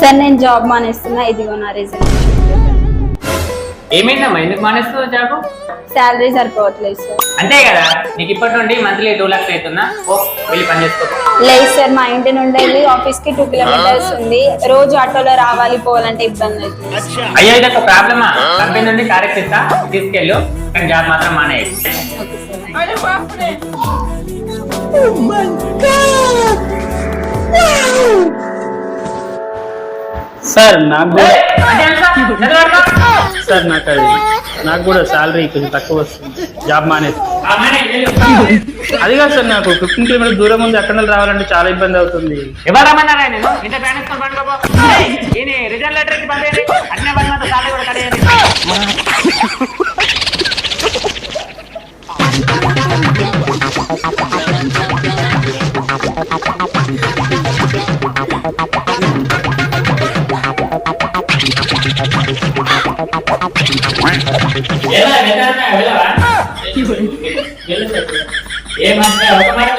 Sir నేను job మానేస్తున్నా, ఇదిగో నా రిజల్ట్. ఏమైందమ్మా, ఎందుకు మానేస్తున్నావు జాబ్? శాలరీ సరిపోవట్లేదు సార్. అంతే కదా, నీకు ఇప్పటి నుండి మంత్లీ 2 లక్షలు అవుతుందా? ఓ వెళ్ళి పని చేసుకో. లేదు సార్, మా ఇంటి నుండి వెళ్ళి ఆఫీస్ కి 2 కిలోమీటర్స్ ఉంది. రోజు ఆటోలో రావాలి, పోవాలంటే ఇబ్బంది అవుతుంది. అయ్యో ఇది ఒక ప్రాబ్లమా? కంపెనీ నుండి కారెక్ట్ ఇస్తా, తీసుకెళ్ళు, కానీ జాబ్ మాత్రం మానేయి. సార్ నాకు సార్ నాకు కూడా శాలరీ కొంచెం తక్కువ వస్తుంది, జాబ్ మానేది. అది కాదు సార్, నాకు 15 కిలోమీటర్ దూరం ఉంది, అక్కడ రావాలంటే చాలా ఇబ్బంది అవుతుంది. ఎవరు రమ్మన్నారా? నేను ఇంత ప్రయాణిస్తాను పండుగ రిజల్ట్ లెటర్ ఇచ్చి పంపేయండి. అట్నే 1 మంత్ శాలరీ కూడా కడేయండి. ఏమంటే ఒక మాట